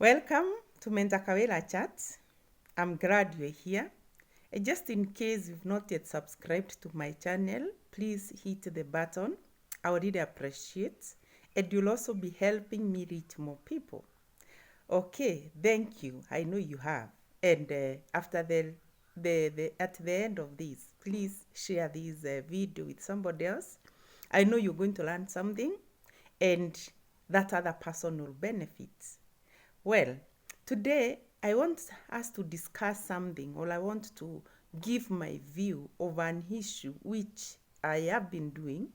Welcome to Mentor Kawela Chat. I'm glad you're here. Just in case you've not yet subscribed to my channel, please hit the button. I would really appreciate, and you'll also be helping me reach more people. Okay, thank you. I know you have. And after at the end of this, please share this video with somebody else. I know you're going to learn something, and that other person will benefit. Well, today I want us to discuss something, or I want to give my view of an issue which I have been doing,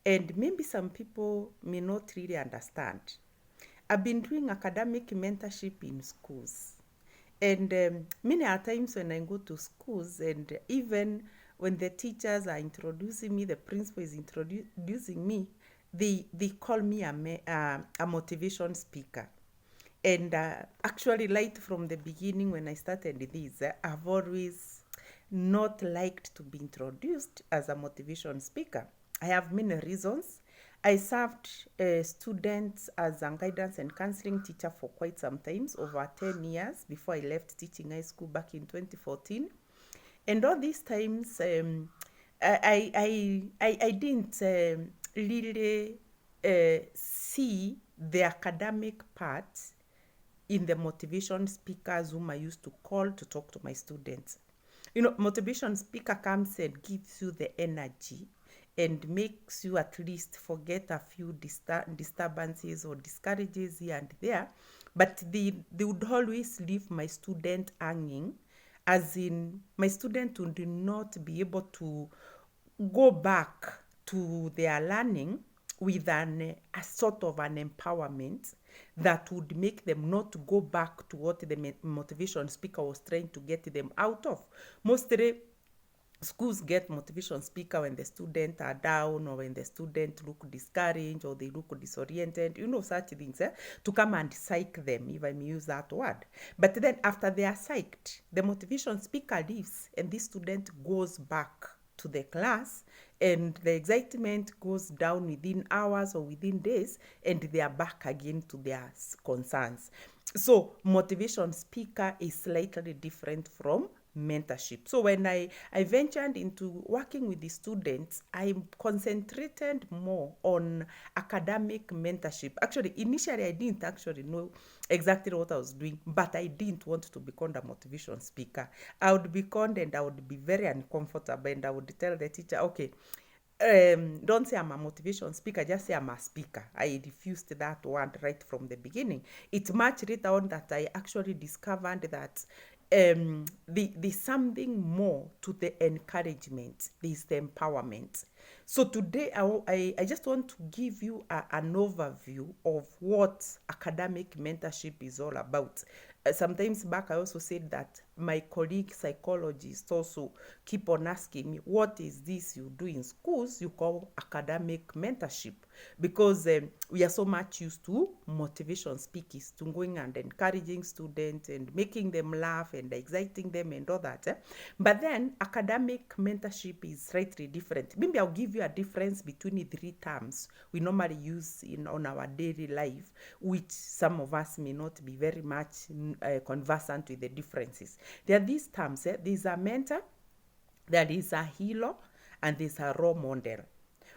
and maybe some people may not really understand. I've been doing academic mentorship in schools, and many times when I go to schools, and even when the teachers are introducing me, the principal is introducing me, they call me a motivation speaker. And actually, right from the beginning, when I started this, I've always not liked to be introduced as a motivation speaker. I have many reasons. I served students as a guidance and counseling teacher for quite some time, over 10 years, before I left teaching high school back in 2014. And all these times, I didn't really see the academic part in the motivation speakers whom I used to call to talk to my students. You know, motivation speaker comes and gives you the energy and makes you at least forget a few disturbances or discourages here and there. But they would always leave my student hanging, as in my student would not be able to go back to their learning with a sort of an empowerment that would make them not go back to what the motivation speaker was trying to get them out of. Mostly, schools get motivation speaker when the students are down, or when the students look discouraged, or they look disoriented, such things, to come and psych them, if I may use that word. But then after they are psyched, the motivation speaker leaves, and this student goes back to the class, and the excitement goes down within hours or within days, and they are back again to their concerns. So motivation speaker is slightly different from mentorship. So when I ventured into working with the students, I concentrated more on academic mentorship. Actually, initially I didn't actually know exactly what I was doing, but I didn't want to become a motivation speaker. I would be conned, and I would be very uncomfortable, and I would tell the teacher, okay, don't say I'm a motivation speaker, just say I'm a speaker. I refused that word right from the beginning. It's much later on that I actually discovered that there's something more to the encouragement, there's the empowerment. So today I just want to give you an overview of what academic mentorship is all about. Sometimes back I also said that my colleague psychologists also keep on asking me, what is this you do in schools you call academic mentorship? Because we are so much used to motivation speakers, to going and encouraging students and making them laugh and exciting them and all that. But then academic mentorship is slightly different. Maybe I'll give you a difference between the three terms we normally use on our daily life, which some of us may not be very much conversant with the differences. There are these terms. There's a mentor, there is a hero, and there's a role model.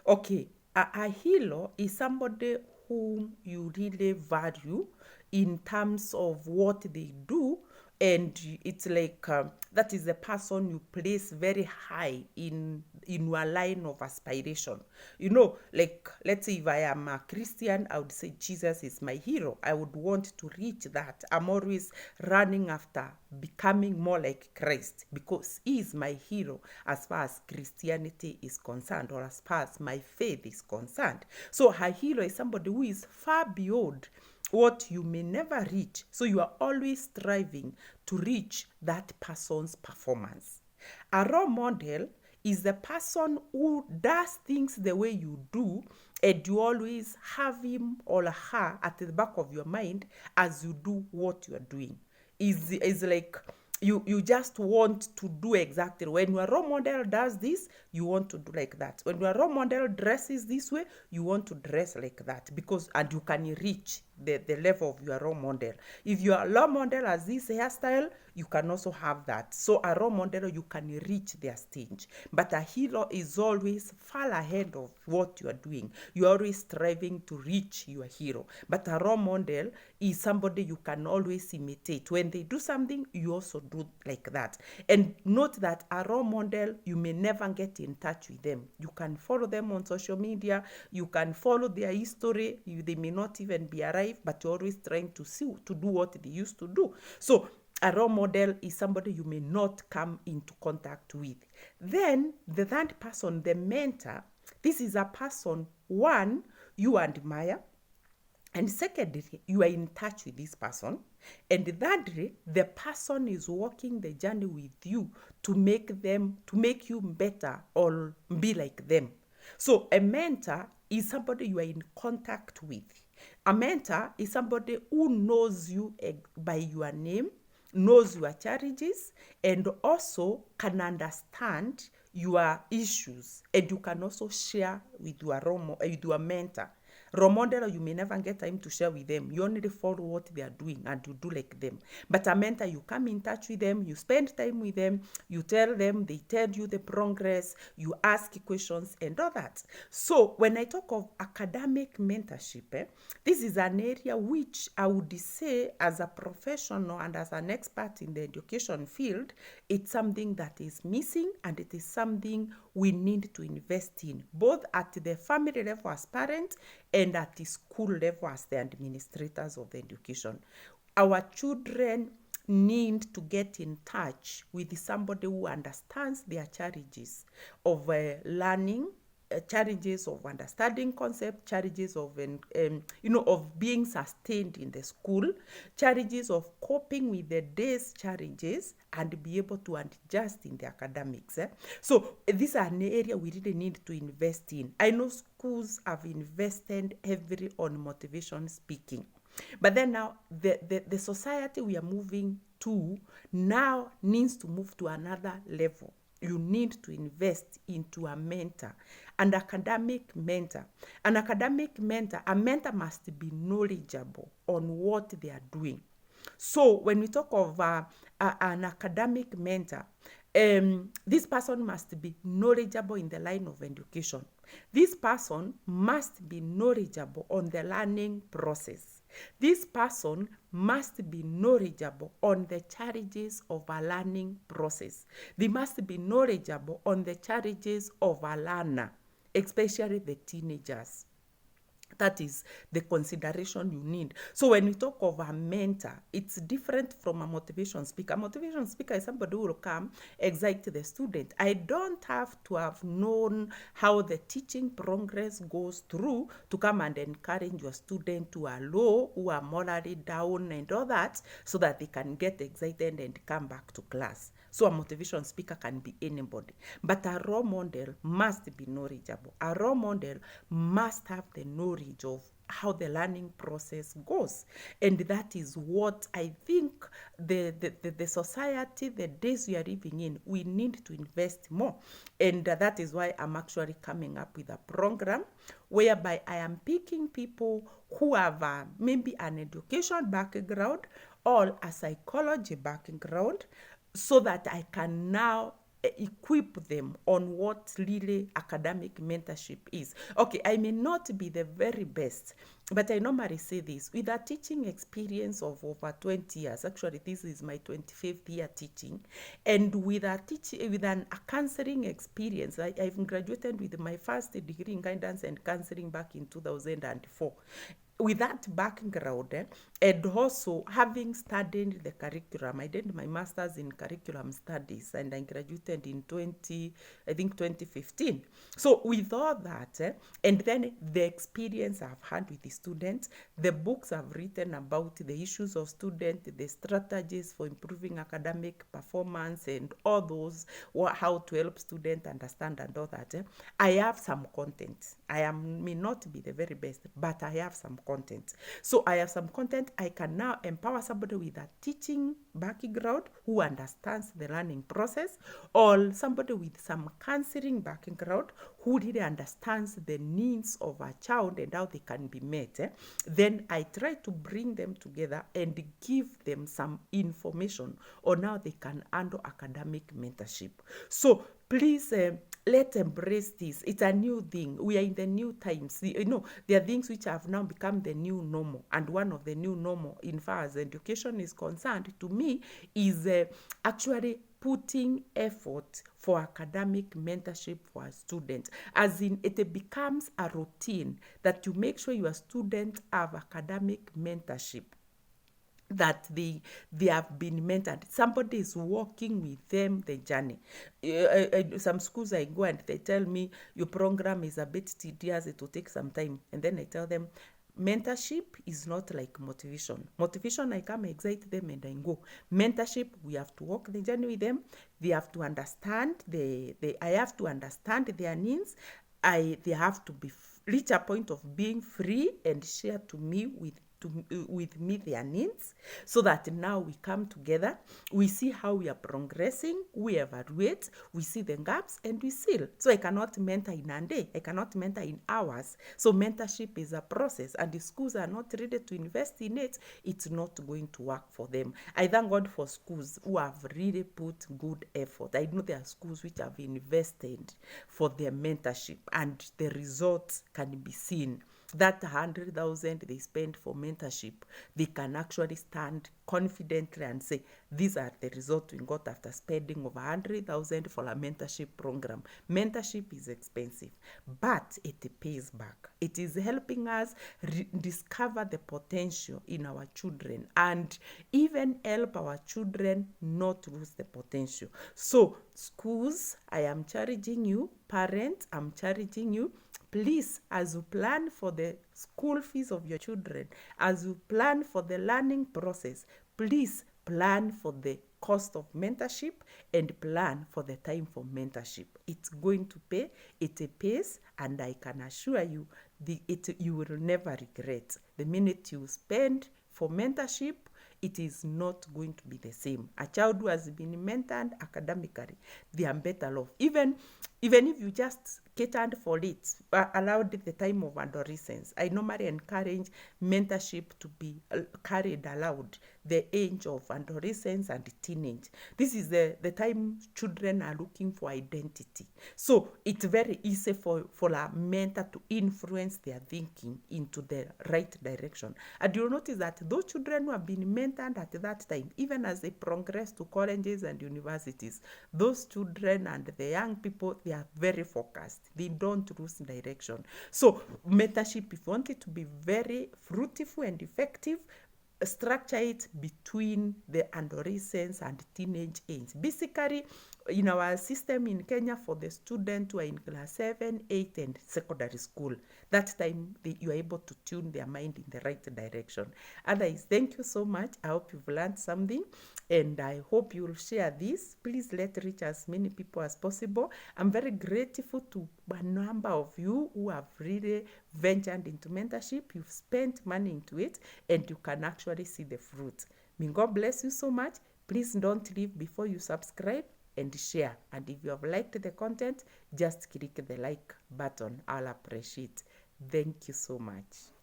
Okay, a hero is somebody whom you really value in terms of what they do, and it's like that is the person you place very high in your line of aspiration. Like, let's say if I am a Christian, I would say Jesus is my hero. I would want to reach that. I'm always running after becoming more like Christ, because he is my hero as far as Christianity is concerned, or as far as my faith is concerned. So a hero is somebody who is far beyond what you may never reach. So you are always striving to reach that person's performance. A role model is the person who does things the way you do, and you always have him or her at the back of your mind as you do what you are doing. Is like you just want to do exactly. When your role model does this, you want to do like that. When your role model dresses this way, you want to dress like that, because and you can reach the level of your role model. If your role model has this hairstyle, you can also have that. So a role model, you can reach their stage. But a hero is always far ahead of what you are doing. You're always striving to reach your hero. But a role model is somebody you can always imitate. When they do something, you also do like that. And note that a role model, you may never get in touch with them. You can follow them on social media. You can follow their history. They may not even be alive, but you're always trying to do what they used to do. So a role model is somebody you may not come into contact with. Then the third person, the mentor, this is a person, one, you admire, and secondly, you are in touch with this person. And thirdly, the person is walking the journey with you to make you better or be like them. So a mentor is somebody you are in contact with. A mentor is somebody who knows you by your name, knows your challenges, and also can understand your issues, and you can also share with your mentor. Role model, you may never get time to share with them. You only follow what they are doing and you do like them. But a mentor, you come in touch with them, you spend time with them, you tell them, they tell you the progress, you ask questions and all that. So when I talk of academic mentorship, this is an area which I would say as a professional and as an expert in the education field, it's something that is missing, and it is something we need to invest in, both at the family level as parents and at the school level as the administrators of the education. Our children need to get in touch with somebody who understands their challenges of learning, challenges of understanding concept, challenges of of being sustained in the school, challenges of coping with the day's challenges, and be able to adjust in the academics. So this is an area we really need to invest in. I know schools have invested heavily on motivation speaking. But then now, the society we are moving to now needs to move to another level. You need to invest into a mentor, an academic mentor. An academic mentor, a mentor must be knowledgeable on what they are doing. So when we talk of an academic mentor, this person must be knowledgeable in the line of education. This person must be knowledgeable on the learning process. This person must be knowledgeable on the challenges of a learning process. They must be knowledgeable on the challenges of a learner, especially the teenagers. That is the consideration you need. So when we talk of a mentor, it's different from a motivation speaker. A motivation speaker is somebody who will come, excite the student. I don't have to have known how the teaching progress goes through to come and encourage your student who are low, who are morally down and all that, so that they can get excited and come back to class. So a motivation speaker can be anybody. But a role model must be knowledgeable. A role model must have the knowledge of how the learning process goes. And that is what I think the society, the days we are living in, we need to invest more. And that is why I'm actually coming up with a program whereby I am picking people who have maybe an education background or a psychology background, so that I can now equip them on what really academic mentorship is. Okay, I may not be the very best, but I normally say this, with a teaching experience of over 20 years, actually this is my 25th year teaching, and with a counseling experience, I've graduated with my first degree in guidance and counseling back in 2004. With that background, and also having studied the curriculum, I did my master's in curriculum studies, and I graduated in 2015. So with all that, and then the experience I've had with the students, the books I've written about the issues of students, the strategies for improving academic performance, and all those, how to help students understand and all that, I have some content. May not be the very best, but I have some content. So I have some content I can now empower somebody with a teaching background who understands the learning process, or somebody with some counseling background who really understands the needs of a child and how they can be met. Then I try to bring them together and give them some information on how they can handle academic mentorship. So please, let's embrace this. It's a new thing. We are in the new times. There are things which have now become the new normal. And one of the new normal, in far as education is concerned, to me, is actually putting effort for academic mentorship for a student. As in, it becomes a routine that you make sure your students have academic mentorship, that they have been mentored. Somebody is walking with them the journey. Some schools I go and they tell me your program is a bit tedious, it will take some time. And then I tell them, mentorship is not like motivation. Motivation, I come excite them and I go. Mentorship, we have to walk the journey with them. They have to understand I have to understand their needs. They have to reach a point of being free and share to me with me their needs, so that now we come together, we see how we are progressing, we evaluate, we see the gaps, and we seal. So I cannot mentor in a day, I cannot mentor in hours. So mentorship is a process, and if schools are not ready to invest in it, it's not going to work for them. I thank God for schools who have really put good effort. I know there are schools which have invested for their mentorship, and the results can be seen. That 100,000 they spend for mentorship, they can actually stand confidently and say, these are the results we got after spending over 100,000 for a mentorship program. Mentorship is expensive, but it pays back. It is helping us discover the potential in our children and even help our children not lose the potential. So schools, I am challenging you. Parents, I'm challenging you. Please, as you plan for the school fees of your children, as you plan for the learning process, please plan for the cost of mentorship and plan for the time for mentorship. It's going to pay, it pays, and I can assure you, you will never regret. The minute you spend for mentorship, it is not going to be the same. A child who has been mentored academically, they are better off. Even if you just catered for it, allowed the time of adolescence. I normally encourage mentorship to be carried aloud the age of adolescence and teenage. This is the time children are looking for identity. So it's very easy for a mentor to influence their thinking into the right direction. And you'll notice that those children who have been mentored at that time, even as they progress to colleges and universities, those children and the young people, they are very focused. They don't lose direction. So mentorship, if you want it to be very fruitful and effective, structure it between the adolescence and teenage age. Basically, in our system in Kenya, for the students who are in class 7, 8, and secondary school, that time you are able to tune their mind in the right direction. Otherwise, thank you so much. I hope you've learned something, and I hope you'll share this. Please let reach as many people as possible. I'm very grateful to a number of you who have really ventured into mentorship. You've spent money into it, and you can actually see the fruit. May God bless you so much. Please don't leave before you subscribe and share. And if you have liked the content, just click the like button. I'll appreciate. Thank you so much.